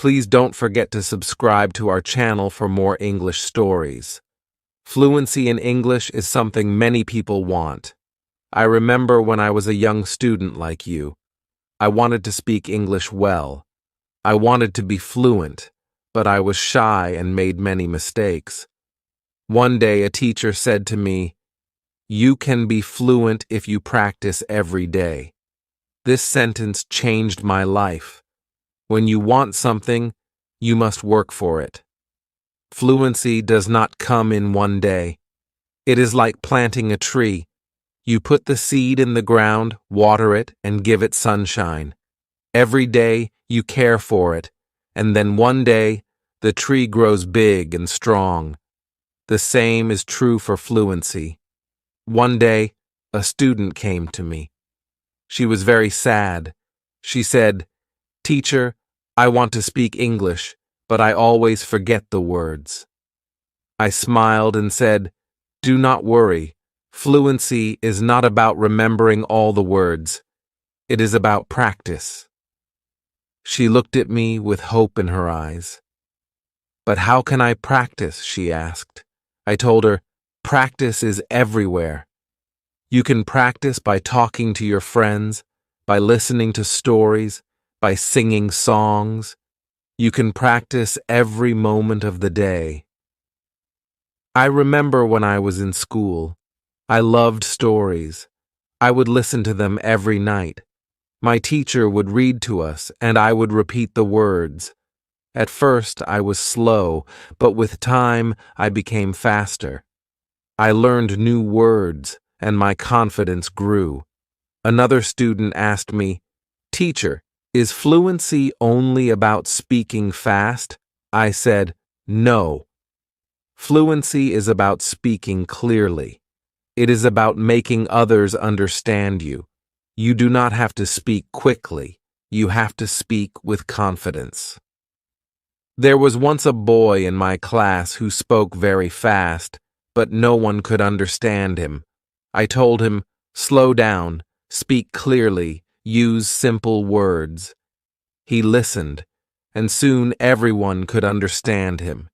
Please don't forget to subscribe to our channel for more English stories. Fluency in English is something many people want. I remember when I was a young student like you. I wanted to speak English well. I wanted to be fluent, but I was shy and made many mistakes. One day a teacher said to me, "You can be fluent if you practice every day." This sentence changed my life. When you want something, you must work for it. Fluency does not come in one day. It is like planting a tree. You put the seed in the ground, water it, and give it sunshine. Every day you care for it, and then one day the tree grows big and strong. The same is true for fluency. One day, a student came to me. She was very sad. She said, "Teacher, I want to speak English, but I always forget the words." I smiled and said, "Do not worry. Fluency is not about remembering all the words. It is about practice." She looked at me with hope in her eyes. "But how can I practice?" she asked. I told her, "Practice is everywhere. You can practice by talking to your friends, by listening to stories, by singing songs. You can practice every moment of the day." I remember when I was in school. I loved stories. I would listen to them every night. My teacher would read to us, and I would repeat the words. At first, I was slow, but with time, I became faster. I learned new words, and my confidence grew. Another student asked me, "Teacher, is fluency only about speaking fast?" I said, "No. Fluency is about speaking clearly. It is about making others understand you. You do not have to speak quickly. You have to speak with confidence." There was once a boy in my class who spoke very fast, but no one could understand him. I told him, "Slow down, speak clearly, use simple words." He listened, and soon everyone could understand him.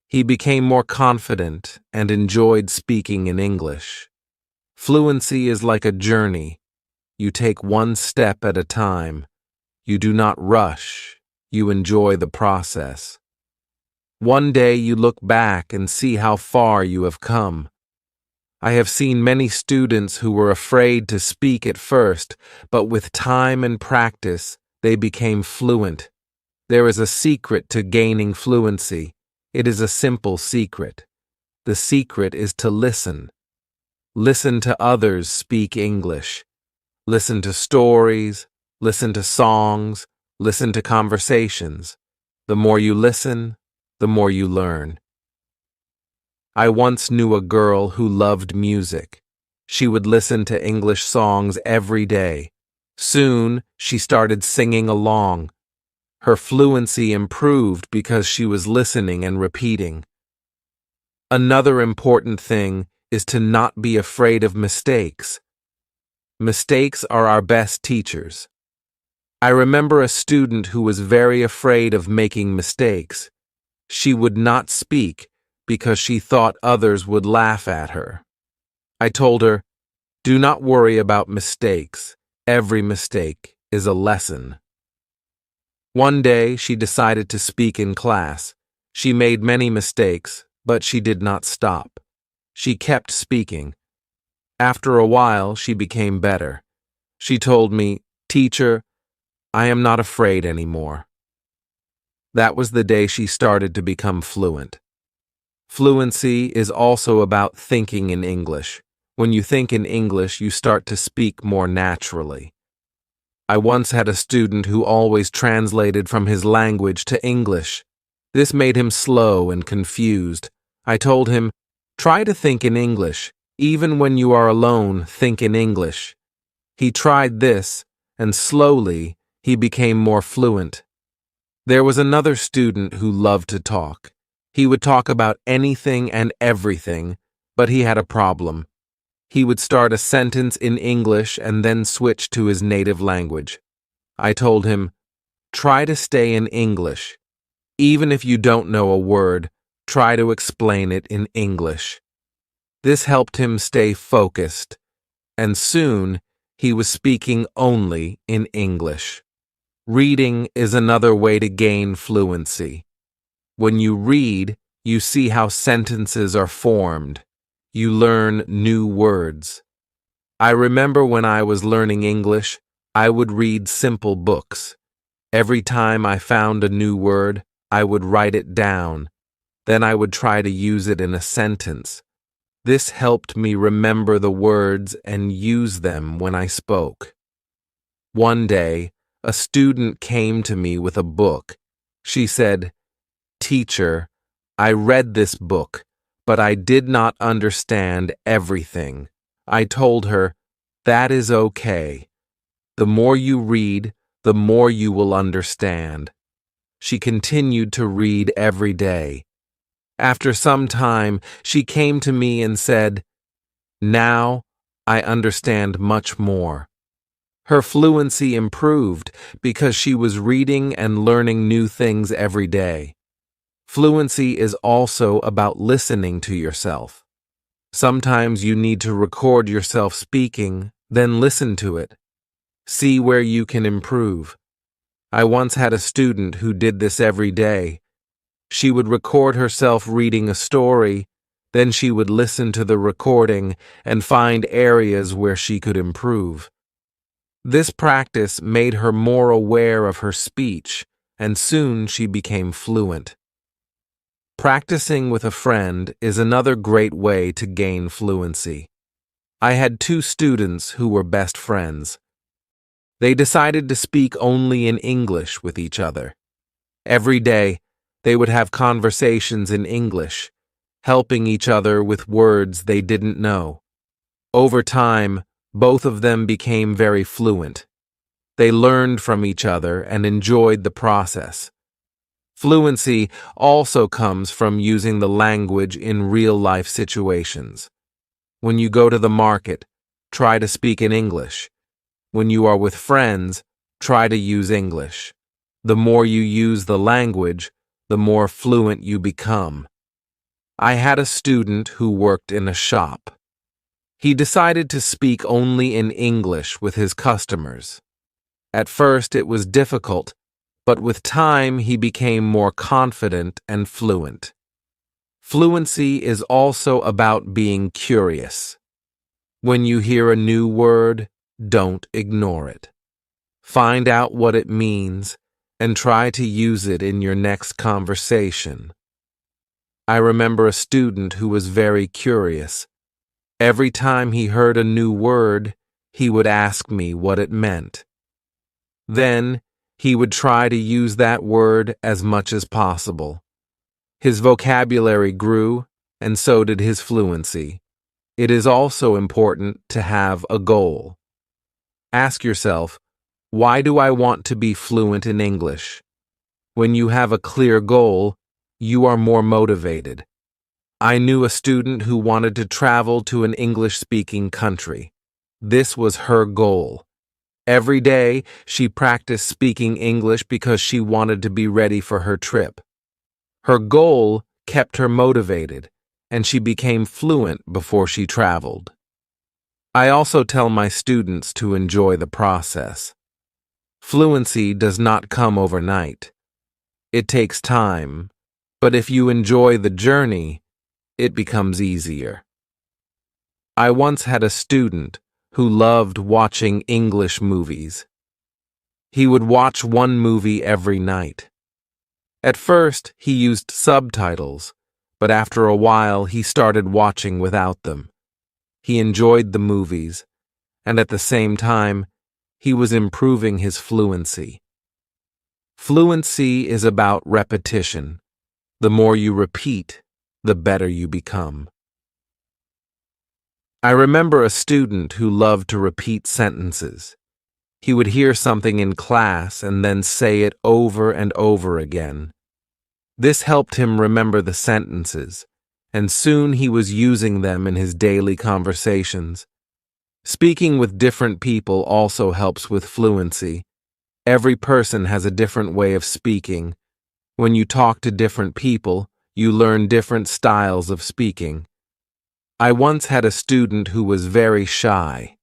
He became more confident and enjoyed speaking in English. Fluency is like a journey. You take one step at a time. You do not rush. You enjoy the process. One day you look back and see how far you have come. I have seen many students who were afraid to speak at first, but with time and practice, they became fluent. There is a secret to gaining fluency. It is a simple secret. The secret is to listen. Listen to others speak English. Listen to stories, listen to songs, listen to conversations. The more you listen, the more you learn. I once knew a girl who loved music. She would listen to English songs every day. Soon, she started singing along. Her fluency improved because she was listening and repeating. Another important thing is to not be afraid of mistakes. Mistakes are our best teachers. I remember a student who was very afraid of making mistakes. She would not speak because she thought others would laugh at her. I told her, "Do not worry about mistakes. Every mistake is a lesson." One day, she decided to speak in class. She made many mistakes, but she did not stop. She kept speaking. After a while, she became better. She told me, "Teacher, I am not afraid anymore." That was the day she started to become fluent. Fluency is also about thinking in English. When you think in English, you start to speak more naturally. I once had a student who always translated from his language to English. This made him slow and confused. I told him, "Try to think in English. Even when you are alone, think in English." He tried this, and slowly, he became more fluent. There was another student who loved to talk. He would talk about anything and everything, but he had a problem. He would start a sentence in English and then switch to his native language. I told him, "Try to stay in English. Even if you don't know a word, try to explain it in English. This helped him stay focused, and soon he was speaking only in English. Reading is another way to gain fluency. When you read, you see how sentences are formed. You learn new words. I remember when I was learning English, I would read simple books. Every time I found a new word, I would write it down. Then I would try to use it in a sentence. This helped me remember the words and use them when I spoke. One day, a student came to me with a book. She said, "Teacher, I read this book, but I did not understand everything." I told her, "That is okay. The more you read, the more you will understand." She continued to read every day. After some time, she came to me and said, "Now I understand much more." Her fluency improved because she was reading and learning new things every day. Fluency is also about listening to yourself. Sometimes you need to record yourself speaking, then listen to it. See where you can improve. I once had a student who did this every day. She would record herself reading a story, then she would listen to the recording and find areas where she could improve. This practice made her more aware of her speech, and soon she became fluent. Practicing with a friend is another great way to gain fluency. I had two students who were best friends. They decided to speak only in English with each other. Every day, they would have conversations in English, helping each other with words they didn't know. Over time, both of them became very fluent. They learned from each other and enjoyed the process. Fluency also comes from using the language in real-life situations. When you go to the market, try to speak in English. When you are with friends, try to use English. The more you use the language, the more fluent you become. I had a student who worked in a shop. He decided to speak only in English with his customers. At first it was difficult, but with time he became more confident and fluent. Fluency is also about being curious. When you hear a new word, don't ignore it. Find out what it means and try to use it in your next conversation. I remember a student who was very curious. Every time he heard a new word, he would ask me what it meant. Then, he would try to use that word as much as possible. His vocabulary grew, and so did his fluency. It is also important to have a goal. Ask yourself, why do I want to be fluent in English? When you have a clear goal, you are more motivated. I knew a student who wanted to travel to an English-speaking country. This was her goal. Every day, she practiced speaking English because she wanted to be ready for her trip. Her goal kept her motivated, and she became fluent before she traveled. I also tell my students to enjoy the process. Fluency does not come overnight. It takes time, but if you enjoy the journey, it becomes easier. I once had a student who loved watching English movies. He would watch one movie every night. At first, he used subtitles, but after a while he started watching without them. He enjoyed the movies, and at the same time, he was improving his fluency. Fluency is about repetition. The more you repeat, the better you become. I remember a student who loved to repeat sentences. He would hear something in class and then say it over and over again. This helped him remember the sentences, and soon he was using them in his daily conversations. Speaking with different people also helps with fluency. Every person has a different way of speaking. When you talk to different people, you learn different styles of speaking. I once had a student who was very shy.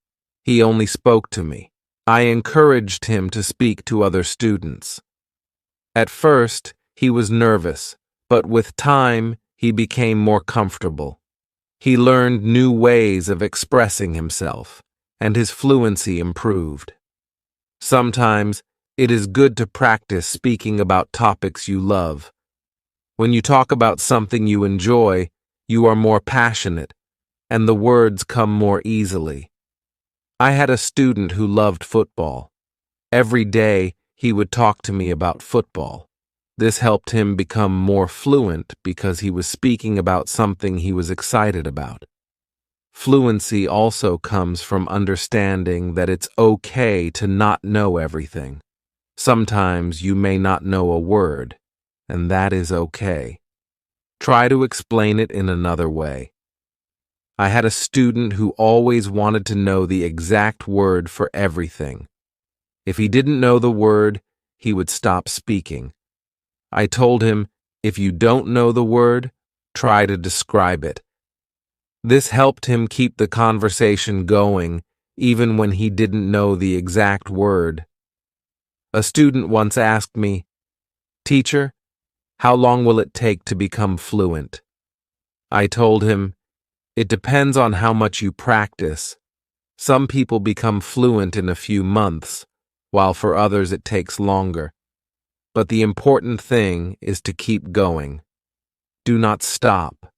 He only spoke to me. I encouraged him to speak to other students. At first, he was nervous, but with time, he became more comfortable. He learned new ways of expressing himself, and his fluency improved. Sometimes, it is good to practice speaking about topics you love. When you talk about something you enjoy, you are more passionate, and the words come more easily. I had a student who loved football. Every day, he would talk to me about football. This helped him become more fluent because he was speaking about something he was excited about. Fluency also comes from understanding that it's okay to not know everything. Sometimes you may not know a word, and that is okay. Try to explain it in another way. I had a student who always wanted to know the exact word for everything. If he didn't know the word, he would stop speaking. I told him, if you don't know the word, try to describe it. This helped him keep the conversation going, even when he didn't know the exact word. A student once asked me, "Teacher, how long will it take to become fluent?" I told him, it depends on how much you practice. Some people become fluent in a few months, while for others it takes longer. But the important thing is to keep going. Do not stop.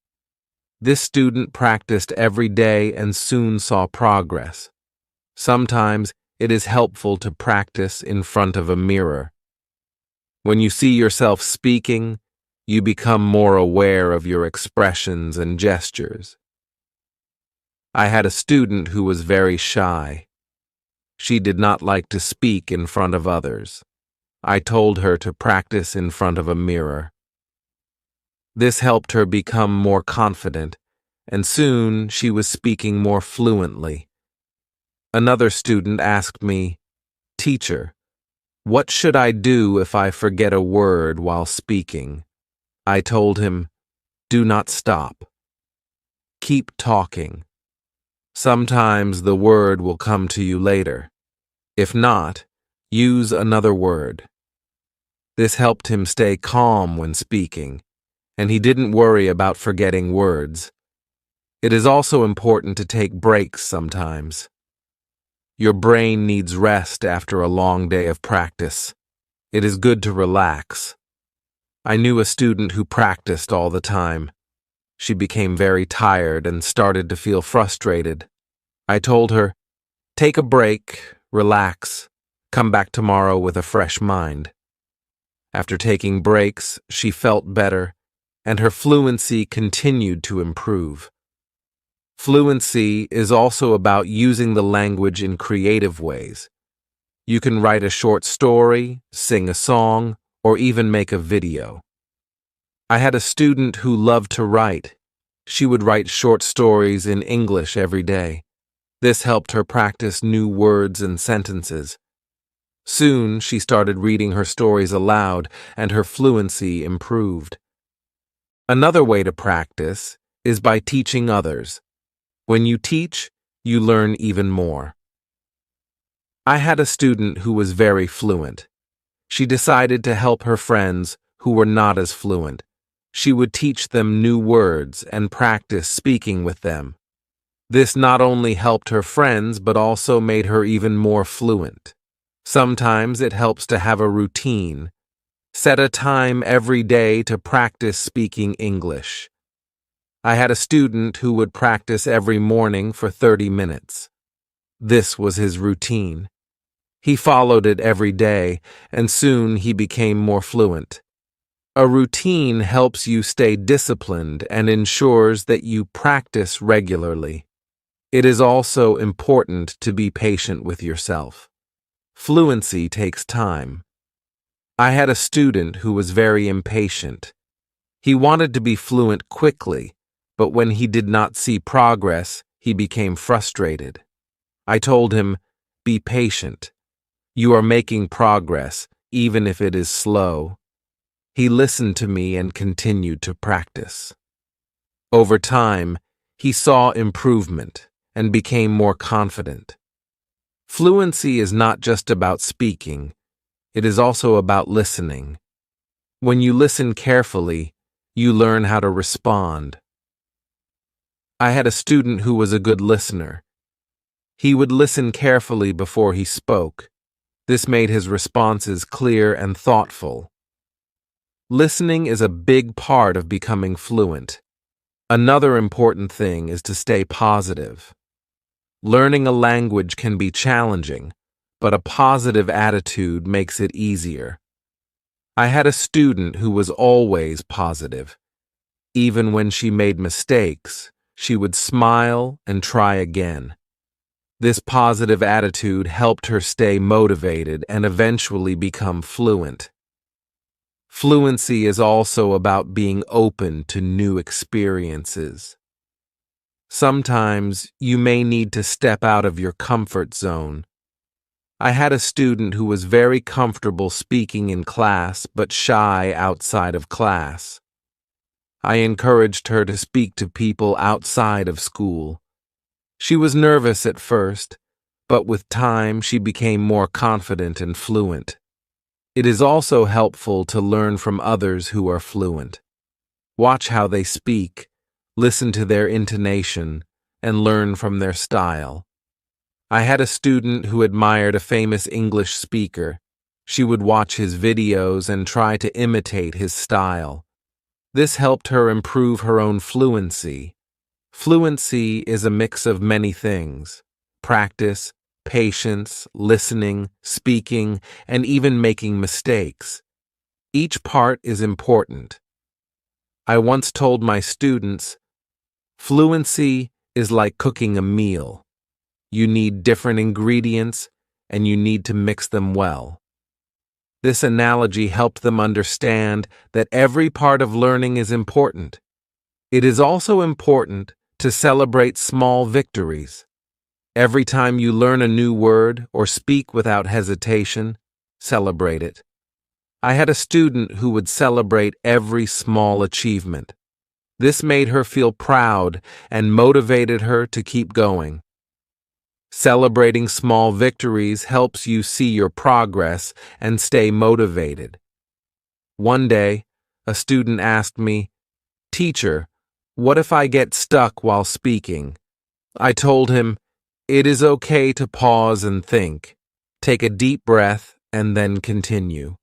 This student practiced every day and soon saw progress. Sometimes it is helpful to practice in front of a mirror. When you see yourself speaking, you become more aware of your expressions and gestures. I had a student who was very shy. She did not like to speak in front of others. I told her to practice in front of a mirror. This helped her become more confident, and soon she was speaking more fluently. Another student asked me, "Teacher, what should I do if I forget a word while speaking?" I told him, "Do not stop. Keep talking. Sometimes the word will come to you later. If not, use another word." This helped him stay calm when speaking, and he didn't worry about forgetting words. It is also important to take breaks sometimes. Your brain needs rest after a long day of practice. It is good to relax. I knew a student who practiced all the time. She became very tired and started to feel frustrated. I told her, "Take a break, relax, come back tomorrow with a fresh mind." After taking breaks, she felt better, and her fluency continued to improve. Fluency is also about using the language in creative ways. You can write a short story, sing a song, or even make a video. I had a student who loved to write. She would write short stories in English every day. This helped her practice new words and sentences. Soon, she started reading her stories aloud, and her fluency improved. Another way to practice is by teaching others. When you teach, you learn even more. I had a student who was very fluent. She decided to help her friends who were not as fluent. She would teach them new words and practice speaking with them. This not only helped her friends, but also made her even more fluent. Sometimes it helps to have a routine. Set a time every day to practice speaking English. I had a student who would practice every morning for 30 minutes. This was his routine. He followed it every day, and soon he became more fluent. A routine helps you stay disciplined and ensures that you practice regularly. It is also important to be patient with yourself. Fluency takes time. I had a student who was very impatient. He wanted to be fluent quickly, but when he did not see progress, he became frustrated. I told him, "Be patient. You are making progress, even if it is slow." He listened to me and continued to practice. Over time, he saw improvement and became more confident. Fluency is not just about speaking, it is also about listening. When you listen carefully, you learn how to respond. I had a student who was a good listener. He would listen carefully before he spoke. This made his responses clear and thoughtful. Listening is a big part of becoming fluent. Another important thing is to stay positive. Learning a language can be challenging, but a positive attitude makes it easier. I had a student who was always positive. Even when she made mistakes, she would smile and try again. This positive attitude helped her stay motivated and eventually become fluent. Fluency is also about being open to new experiences. Sometimes you may need to step out of your comfort zone. I had a student who was very comfortable speaking in class but shy outside of class. I encouraged her to speak to people outside of school. She was nervous at first, but with time she became more confident and fluent. It is also helpful to learn from others who are fluent. Watch how they speak, listen to their intonation, and learn from their style. I had a student who admired a famous English speaker. She would watch his videos and try to imitate his style. This helped her improve her own fluency. Fluency is a mix of many things: practice, patience, listening, speaking, and even making mistakes. Each part is important. I once told my students, fluency is like cooking a meal. You need different ingredients, and you need to mix them well. This analogy helped them understand that every part of learning is important. It is also important to celebrate small victories. Every time you learn a new word or speak without hesitation, celebrate it. I had a student who would celebrate every small achievement. This made her feel proud and motivated her to keep going. Celebrating small victories helps you see your progress and stay motivated. One day, a student asked me, "Teacher, what if I get stuck while speaking?" I told him, "It is okay to pause and think. Take a deep breath and then continue."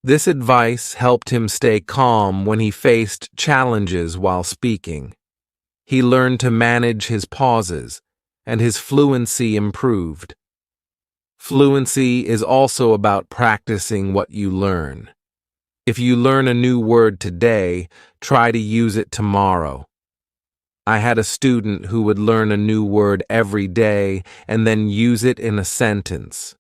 This advice helped him stay calm when he faced challenges while speaking. He learned to manage his pauses, and his fluency improved. Fluency is also about practicing what you learn. If you learn a new word today, try to use it tomorrow. I had a student who would learn a new word every day and then use it in a sentence.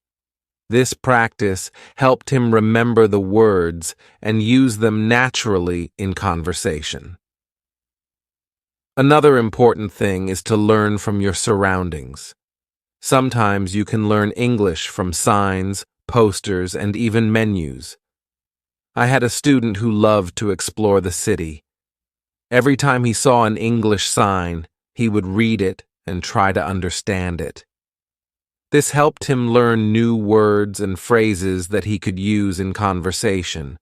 This practice helped him remember the words and use them naturally in conversation. Another important thing is to learn from your surroundings. Sometimes you can learn English from signs, posters, and even menus. I had a student who loved to explore the city. Every time he saw an English sign, he would read it and try to understand it. This helped him learn new words and phrases that he could use in conversation.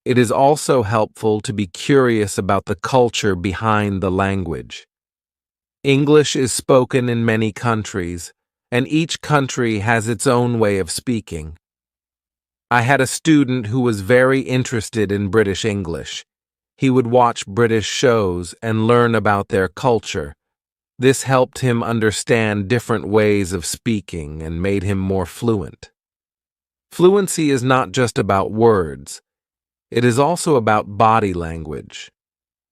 It is also helpful to be curious about the culture behind the language. English is spoken in many countries, and each country has its own way of speaking. I had a student who was very interested in British English. He would watch British shows and learn about their culture. This helped him understand different ways of speaking and made him more fluent. Fluency is not just about words. It is also about body language.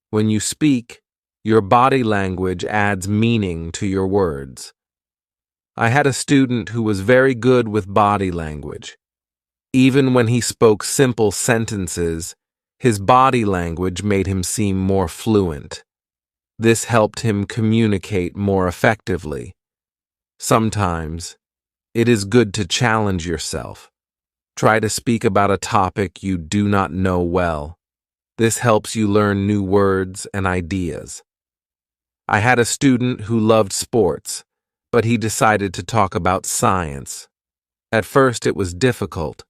When you speak, your body language adds meaning to your words. I had a student who was very good with body language. Even when he spoke simple sentences, his body language made him seem more fluent. This helped him communicate more effectively. Sometimes, it is good to challenge yourself. Try to speak about a topic you do not know well. This helps you learn new words and ideas. I had a student who loved sports, but he decided to talk about science. At first it was difficult,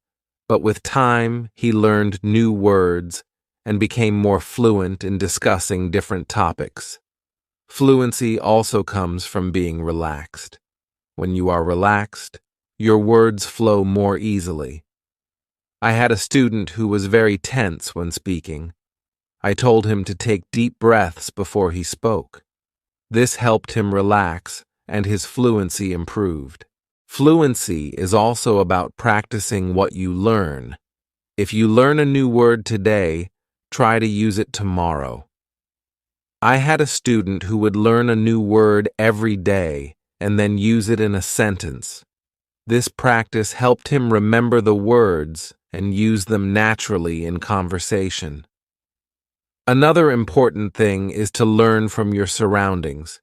but with time he learned new words and became more fluent in discussing different topics. Fluency also comes from being relaxed. When you are relaxed, your words flow more easily. I had a student who was very tense when speaking. I told him to take deep breaths before he spoke. This helped him relax, and his fluency improved. Fluency is also about practicing what you learn. If you learn a new word today, try to use it tomorrow. I had a student who would learn a new word every day and then use it in a sentence. This practice helped him remember the words and use them naturally in conversation. Another important thing is to learn from your surroundings.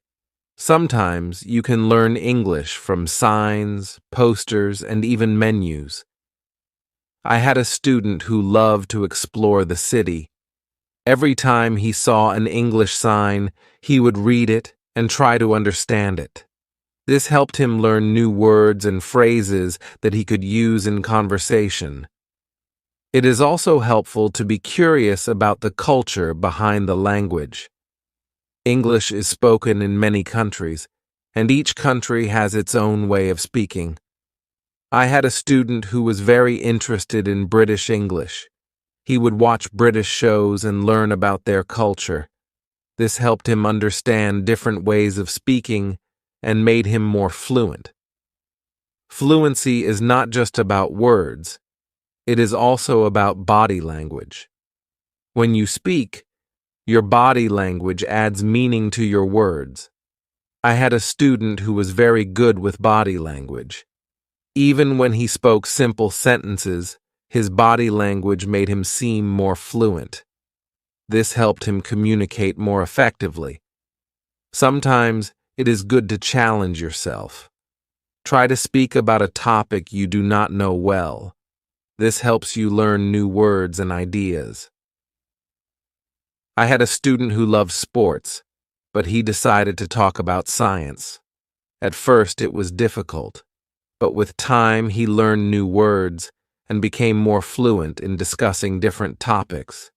Sometimes you can learn English from signs, posters, and even menus. I had a student who loved to explore the city. Every time he saw an English sign, he would read it and try to understand it. This helped him learn new words and phrases that he could use in conversation. It is also helpful to be curious about the culture behind the language. English is spoken in many countries, and each country has its own way of speaking. I had a student who was very interested in British English. He would watch British shows and learn about their culture. This helped him understand different ways of speaking and made him more fluent. Fluency is not just about words. It is also about body language. When you speak, your body language adds meaning to your words. I had a student who was very good with body language. Even when he spoke simple sentences, his body language made him seem more fluent. This helped him communicate more effectively. Sometimes it is good to challenge yourself. Try to speak about a topic you do not know well. This helps you learn new words and ideas. I had a student who loved sports, but he decided to talk about science. At first it was difficult, but with time he learned new words and became more fluent in discussing different topics.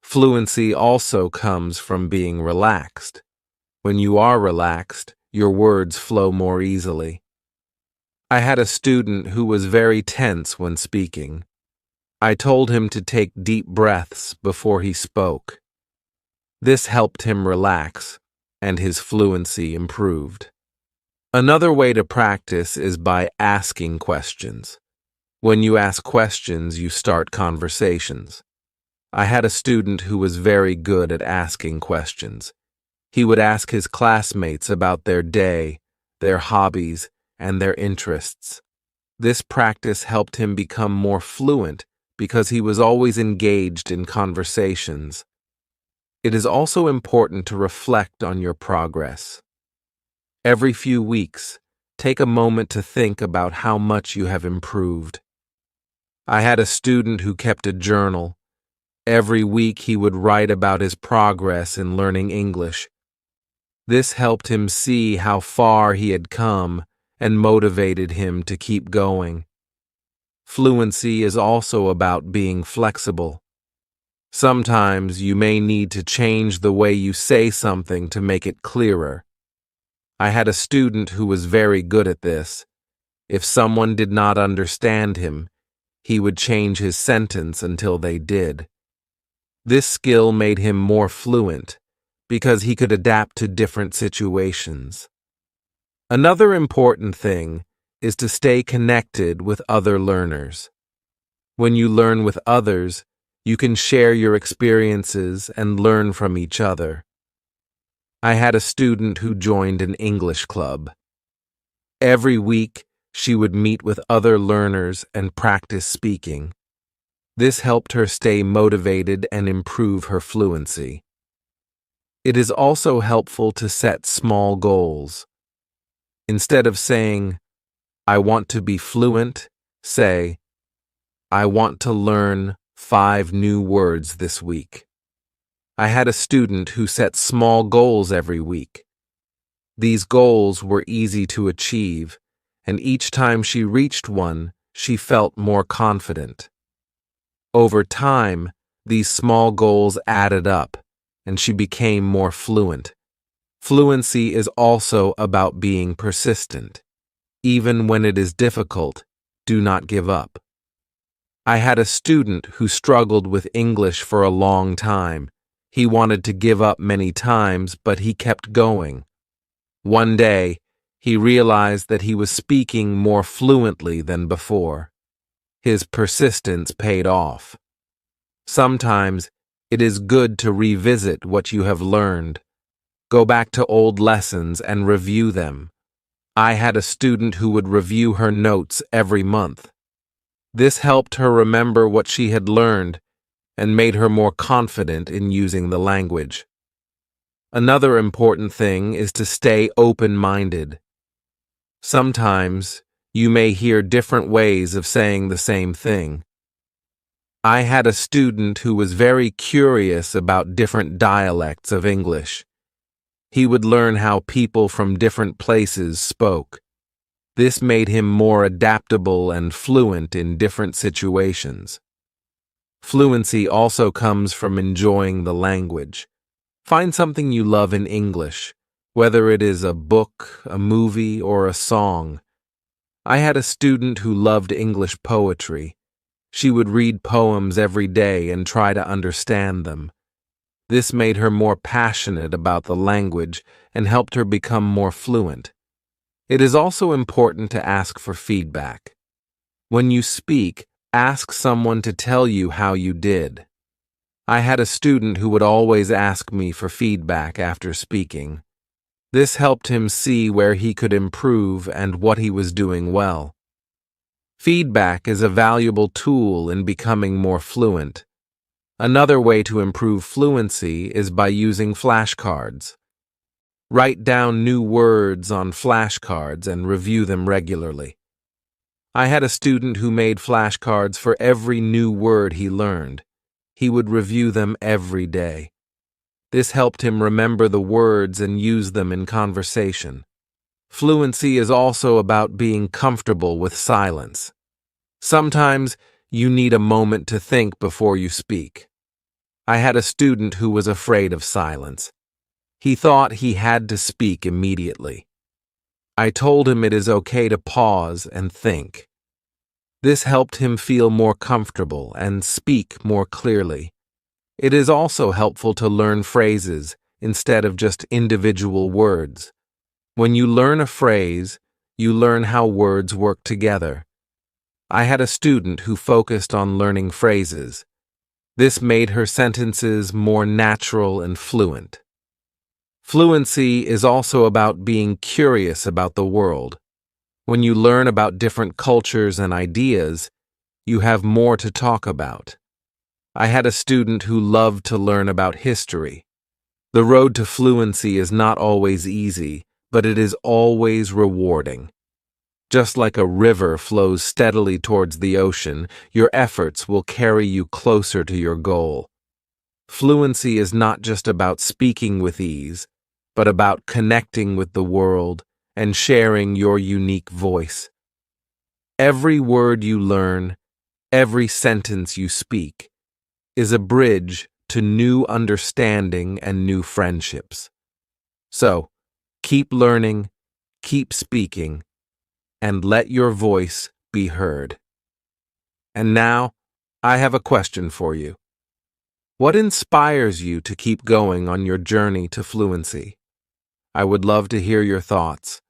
Fluency also comes from being relaxed. When you are relaxed, your words flow more easily. I had a student who was very tense when speaking. I told him to take deep breaths before he spoke. This helped him relax, and his fluency improved. Another way to practice is by asking questions. When you ask questions, you start conversations. I had a student who was very good at asking questions. He would ask his classmates about their day, their hobbies, and their interests. This practice helped him become more fluent because he was always engaged in conversations. It is also important to reflect on your progress. Every few weeks, take a moment to think about how much you have improved. I had a student who kept a journal. Every week he would write about his progress in learning English. This helped him see how far he had come and motivated him to keep going. Fluency is also about being flexible. Sometimes you may need to change the way you say something to make it clearer. I had a student who was very good at this. If someone did not understand him, he would change his sentence until they did. This skill made him more fluent because he could adapt to different situations. Another important thing is to stay connected with other learners. When you learn with others, you can share your experiences and learn from each other. I had a student who joined an English club. Every week, she would meet with other learners and practice speaking. This helped her stay motivated and improve her fluency. It is also helpful to set small goals. Instead of saying, "I want to be fluent," say, I want to learn 5 new words this week. I had a student who set small goals every week. These goals were easy to achieve, and each time she reached one, she felt more confident. Over time, these small goals added up, and she became more fluent. Fluency is also about being persistent. Even when it is difficult, do not give up. I had a student who struggled with English for a long time. He wanted to give up many times, but he kept going. One day, he realized that he was speaking more fluently than before. His persistence paid off. Sometimes, it is good to revisit what you have learned. Go back to old lessons and review them. I had a student who would review her notes every month. This helped her remember what she had learned and made her more confident in using the language. Another important thing is to stay open-minded. Sometimes, you may hear different ways of saying the same thing. I had a student who was very curious about different dialects of English. He would learn how people from different places spoke. This made him more adaptable and fluent in different situations. Fluency also comes from enjoying the language. Find something you love in English, whether it is a book, a movie, or a song. I had a student who loved English poetry. She would read poems every day and try to understand them. This made her more passionate about the language and helped her become more fluent. It is also important to ask for feedback. When you speak, ask someone to tell you how you did. I had a student who would always ask me for feedback after speaking. This helped him see where he could improve and what he was doing well. Feedback is a valuable tool in becoming more fluent. Another way to improve fluency is by using flashcards. Write down new words on flashcards and review them regularly. I had a student who made flashcards for every new word he learned. He would review them every day. This helped him remember the words and use them in conversation. Fluency is also about being comfortable with silence. Sometimes you need a moment to think before you speak. I had a student who was afraid of silence. He thought he had to speak immediately. I told him it is okay to pause and think. This helped him feel more comfortable and speak more clearly. It is also helpful to learn phrases instead of just individual words. When you learn a phrase, you learn how words work together. I had a student who focused on learning phrases. This made her sentences more natural and fluent. Fluency is also about being curious about the world. When you learn about different cultures and ideas, you have more to talk about. I had a student who loved to learn about history. The road to fluency is not always easy, but it is always rewarding. Just like a river flows steadily towards the ocean, your efforts will carry you closer to your goal. Fluency is not just about speaking with ease, but about connecting with the world and sharing your unique voice. Every word you learn, every sentence you speak, is a bridge to new understanding and new friendships. So, keep learning, keep speaking, and let your voice be heard. And now, I have a question for you. What inspires you to keep going on your journey to fluency? I would love to hear your thoughts.